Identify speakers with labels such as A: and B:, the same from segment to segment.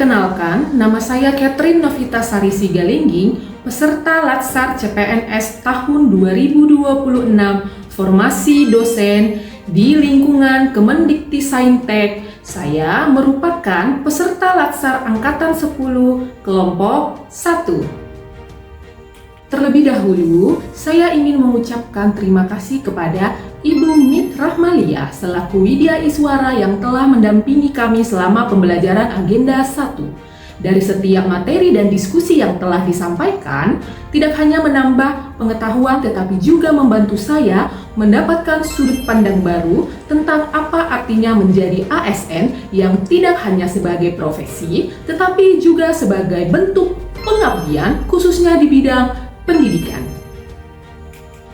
A: Perkenalkan, nama saya Catherine Novita Sari Sigalingging, peserta Latsar CPNS tahun 2026, formasi dosen di lingkungan Kemendikti-Saintek. Saya merupakan peserta Latsar Angkatan 10, kelompok 1. Terlebih dahulu, saya ingin mengucapkan terima kasih kepada Ibu Mit Rahmalia selaku Widya Iswara yang telah mendampingi kami selama pembelajaran agenda 1. Dari setiap materi dan diskusi yang telah disampaikan, tidak hanya menambah pengetahuan tetapi juga membantu saya mendapatkan sudut pandang baru tentang apa artinya menjadi ASN yang tidak hanya sebagai profesi, tetapi juga sebagai bentuk pengabdian khususnya di bidang pendidikan.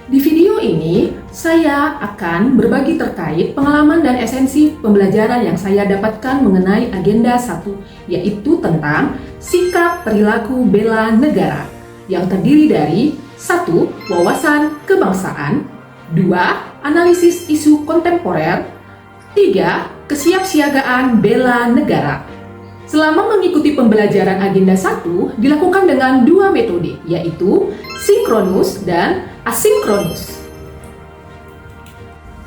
A: Di video ini, saya akan berbagi terkait pengalaman dan esensi pembelajaran yang saya dapatkan mengenai agenda 1, yaitu tentang sikap perilaku bela negara, yang terdiri dari 1. Wawasan kebangsaan, 2. Analisis isu kontemporer, 3. Kesiapsiagaan bela negara. Selama mengikuti pembelajaran agenda 1 dilakukan dengan dua metode, yaitu sinkronus dan asinkronus.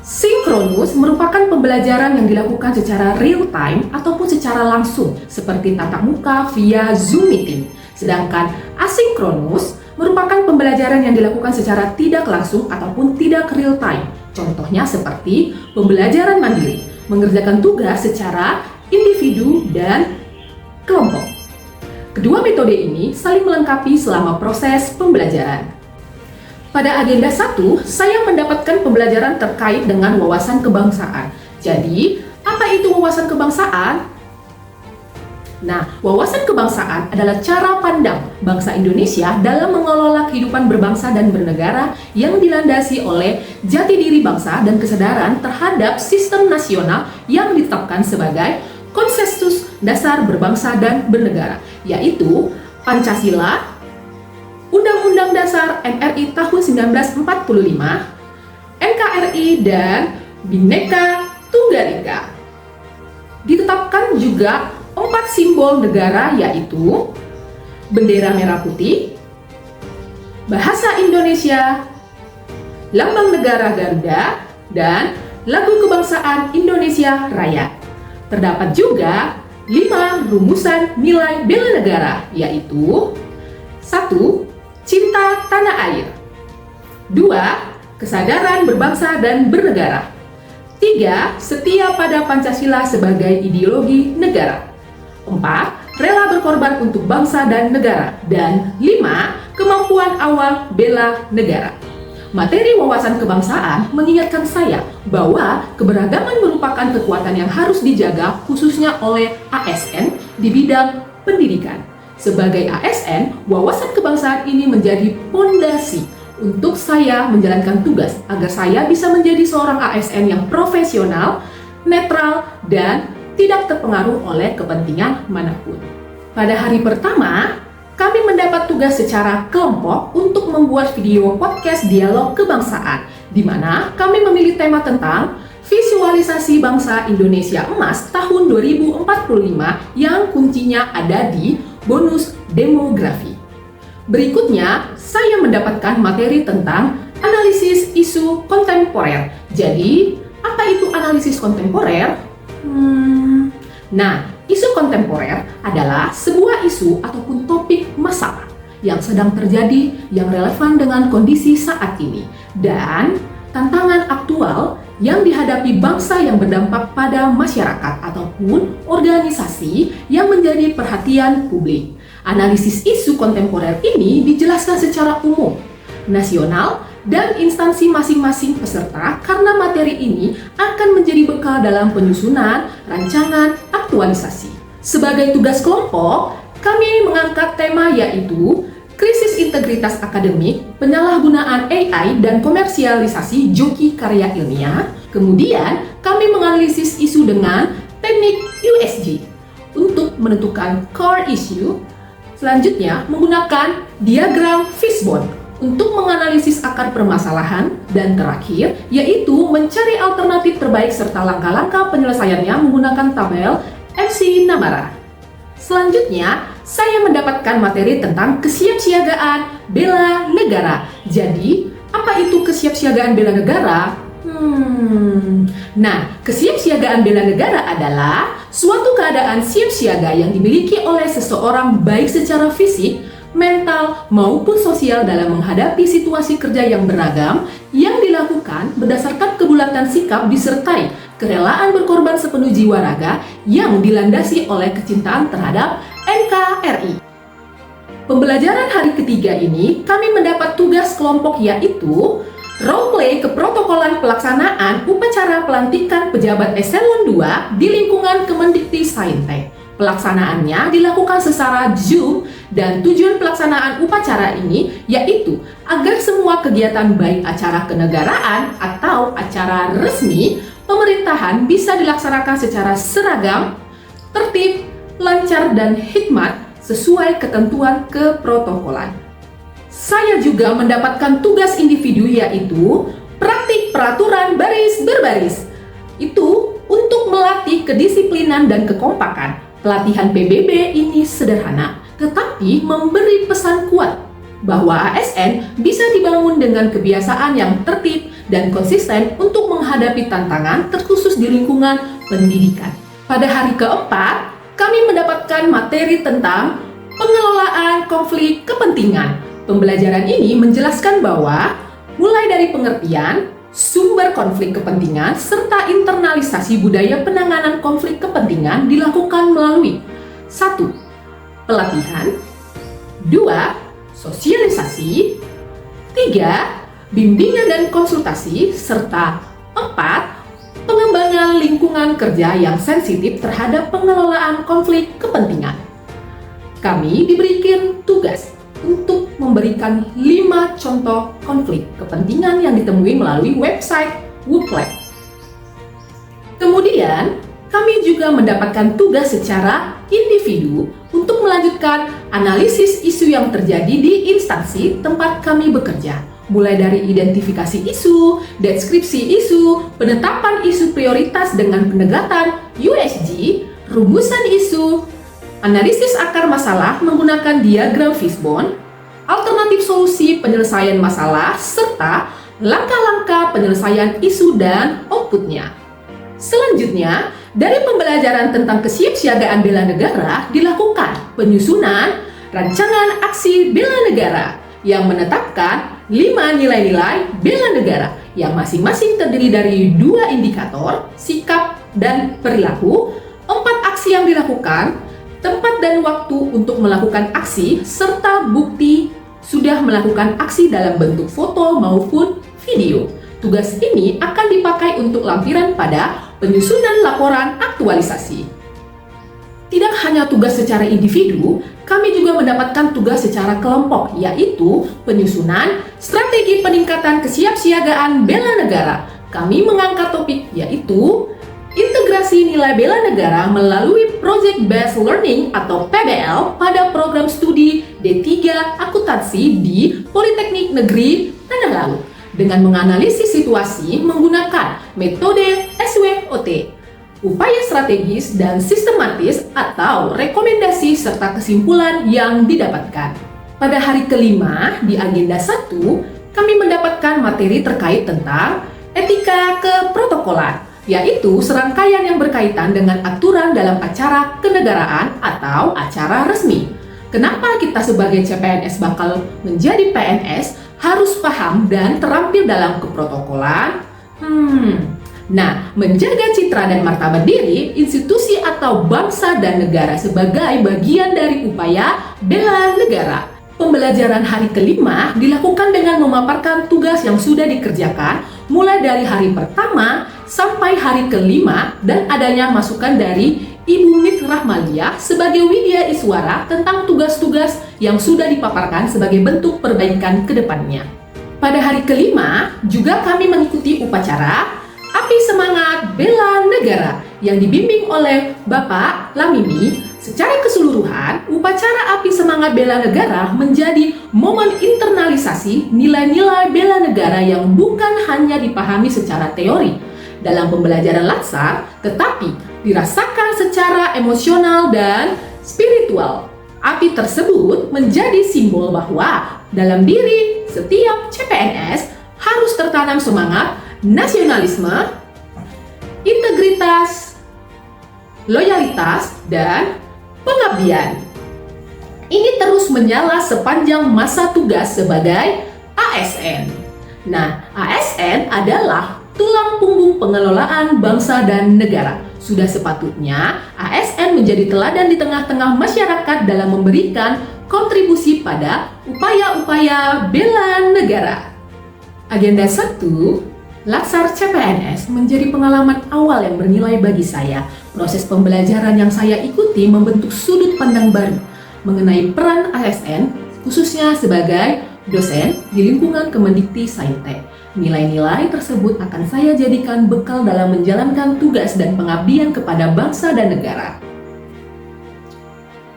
A: Sinkronus merupakan pembelajaran yang dilakukan secara real time ataupun secara langsung, seperti tatap muka via Zoom meeting. Sedangkan asinkronus merupakan pembelajaran yang dilakukan secara tidak langsung ataupun tidak real time. Contohnya seperti pembelajaran mandiri, mengerjakan tugas secara individu dan kelompok. Kedua metode ini saling melengkapi selama proses pembelajaran. Pada agenda 1, saya mendapatkan pembelajaran terkait dengan wawasan kebangsaan. Jadi, apa itu wawasan kebangsaan? Nah, wawasan kebangsaan adalah cara pandang bangsa Indonesia dalam mengelola kehidupan berbangsa dan bernegara yang dilandasi oleh jati diri bangsa dan kesadaran terhadap sistem nasional yang ditetapkan sebagai konsensus dasar berbangsa dan bernegara, yaitu Pancasila, Undang-Undang Dasar RI tahun 1945, NKRI, dan Bhinneka Tunggal Ika. Ditetapkan juga 4 simbol negara, yaitu bendera merah putih, bahasa Indonesia, lambang negara Garuda, dan lagu kebangsaan Indonesia Raya. Terdapat juga 5 rumusan nilai bela negara, yaitu 1. Cinta tanah air, 2. Kesadaran berbangsa dan bernegara, 3. Setia pada Pancasila sebagai ideologi negara, 4. Rela berkorban untuk bangsa dan negara, dan 5. Kemampuan awal bela negara. Materi wawasan kebangsaan mengingatkan saya bahwa keberagaman merupakan kekuatan yang harus dijaga khususnya oleh ASN di bidang pendidikan. Sebagai ASN, wawasan kebangsaan ini menjadi fondasi untuk saya menjalankan tugas agar saya bisa menjadi seorang ASN yang profesional, netral, dan tidak terpengaruh oleh kepentingan manapun. Pada hari pertama, kami mendapat tugas secara kelompok untuk membuat video podcast dialog kebangsaan, di mana kami memilih tema tentang visualisasi bangsa Indonesia emas tahun 2045 yang kuncinya ada di bonus demografi. Berikutnya, saya mendapatkan materi tentang analisis isu kontemporer. Jadi, apa itu analisis kontemporer? Nah, isu kontemporer adalah sebuah isu ataupun topik masalah yang sedang terjadi yang relevan dengan kondisi saat ini dan tantangan aktual yang dihadapi bangsa yang berdampak pada masyarakat ataupun organisasi yang menjadi perhatian publik. Analisis isu kontemporer ini dijelaskan secara umum, nasional, dan instansi masing-masing peserta karena materi ini akan menjadi bekal dalam penyusunan rancangan aktualisasi. Sebagai tugas kelompok, kami mengangkat tema yaitu krisis integritas akademik, penyalahgunaan AI dan komersialisasi joki karya ilmiah. Kemudian, kami menganalisis isu dengan teknik USG untuk menentukan core issue. Selanjutnya, menggunakan diagram fishbone untuk menganalisis akar permasalahan, dan terakhir yaitu mencari alternatif terbaik serta langkah-langkah penyelesaiannya menggunakan tabel MC Namara. Selanjutnya, saya mendapatkan materi tentang kesiapsiagaan bela negara. Jadi, apa itu kesiapsiagaan bela negara? Nah, kesiapsiagaan bela negara adalah suatu keadaan siap siaga yang dimiliki oleh seseorang baik secara fisik, mental, maupun sosial dalam menghadapi situasi kerja yang beragam yang dilakukan berdasarkan kebulatan sikap disertai kerelaan berkorban sepenuh jiwa raga yang dilandasi oleh kecintaan terhadap NKRI. Pembelajaran hari ketiga ini kami mendapat tugas kelompok yaitu roleplay keprotokolan pelaksanaan upacara pelantikan pejabat eselon 2 di lingkungan Kemendikti-Saintek. Pelaksanaannya dilakukan secara Zoom dan tujuan pelaksanaan upacara ini yaitu agar semua kegiatan baik acara kenegaraan atau acara resmi pemerintahan bisa dilaksanakan secara seragam, tertib, lancar, dan hikmat sesuai ketentuan keprotokolan. Saya juga mendapatkan tugas individu yaitu praktik peraturan baris berbaris. Itu untuk melatih kedisiplinan dan kekompakan. Pelatihan PBB ini sederhana, tetapi memberi pesan kuat bahwa ASN bisa dibangun dengan kebiasaan yang tertib dan konsisten untuk menghadapi tantangan terkhusus di lingkungan pendidikan. Pada hari keempat, kami mendapatkan materi tentang pengelolaan konflik kepentingan. Pembelajaran ini menjelaskan bahwa mulai dari pengertian, sumber konflik kepentingan, serta internalisasi budaya penanganan konflik kepentingan dilakukan melalui 1. Pelatihan 2. Sosialisasi 3. Bimbingan dan konsultasi serta 4. Pengembangan lingkungan kerja yang sensitif terhadap pengelolaan konflik kepentingan. Kami diberikan tugas untuk memberikan 5 contoh konflik kepentingan yang ditemui melalui website WUPLAB. Kemudian, kami juga mendapatkan tugas secara individu untuk melanjutkan analisis isu yang terjadi di instansi tempat kami bekerja, mulai dari identifikasi isu, deskripsi isu, penetapan isu prioritas dengan pendekatan USG, rumusan isu, analisis akar masalah menggunakan diagram fishbone, alternatif solusi penyelesaian masalah, serta langkah-langkah penyelesaian isu dan outputnya. Selanjutnya, dari pembelajaran tentang kesiapsiagaan bela negara dilakukan penyusunan rancangan aksi bela negara yang menetapkan 5 nilai-nilai bela negara yang masing-masing terdiri dari 2 indikator, sikap dan perilaku, 4 aksi yang dilakukan, tempat dan waktu untuk melakukan aksi, serta bukti sudah melakukan aksi dalam bentuk foto maupun video. Tugas ini akan dipakai untuk lampiran pada penyusunan laporan aktualisasi. Tidak hanya tugas secara individu, kami juga mendapatkan tugas secara kelompok, yaitu penyusunan strategi peningkatan kesiapsiagaan bela negara. Kami mengangkat topik yaitu integrasi nilai bela negara melalui Project Based Learning atau PBL pada program studi D3 Akuntansi di Politeknik Negeri Tanah Laut dengan menganalisis situasi menggunakan metode SWOT, upaya strategis dan sistematis atau rekomendasi serta kesimpulan yang didapatkan. Pada hari kelima di agenda 1, kami mendapatkan materi terkait tentang etika keprotokolan, yaitu serangkaian yang berkaitan dengan aturan dalam acara kenegaraan atau acara resmi. Kenapa kita sebagai CPNS bakal menjadi PNS harus paham dan terampil dalam keprotokolan? Nah, menjaga citra dan martabat diri, institusi atau bangsa dan negara sebagai bagian dari upaya bela negara. Pembelajaran hari kelima dilakukan dengan memaparkan tugas yang sudah dikerjakan mulai dari hari pertama sampai hari kelima dan adanya masukan dari Ibu Mit Rahmalia sebagai Widya Iswara tentang tugas-tugas yang sudah dipaparkan sebagai bentuk perbaikan ke depannya. Pada hari kelima juga kami mengikuti upacara Api Semangat Bela Negara yang dibimbing oleh Bapak Lamimi. Secara keseluruhan, upacara Api Semangat Bela Negara menjadi momen internalisasi nilai-nilai bela negara yang bukan hanya dipahami secara teori dalam pembelajaran latsar, tetapi dirasakan secara emosional dan spiritual. Api tersebut menjadi simbol bahwa dalam diri setiap CPNS harus tertanam semangat nasionalisme, integritas, loyalitas, dan pengabdian. Ini terus menyala sepanjang masa tugas sebagai ASN. Nah, ASN adalah tulang punggung pengelolaan bangsa dan negara. Sudah sepatutnya ASN menjadi teladan di tengah-tengah masyarakat dalam memberikan kontribusi pada upaya-upaya bela negara. Agenda 1, Latsar CPNS menjadi pengalaman awal yang bernilai bagi saya. Proses pembelajaran yang saya ikuti membentuk sudut pandang baru mengenai peran ASN, khususnya sebagai dosen di lingkungan Kemendikti Saintek. Nilai-nilai tersebut akan saya jadikan bekal dalam menjalankan tugas dan pengabdian kepada bangsa dan negara.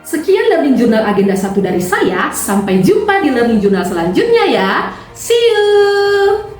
A: Sekian Learning Journal Agenda 1 dari saya. Sampai jumpa di Learning Journal selanjutnya ya. See you!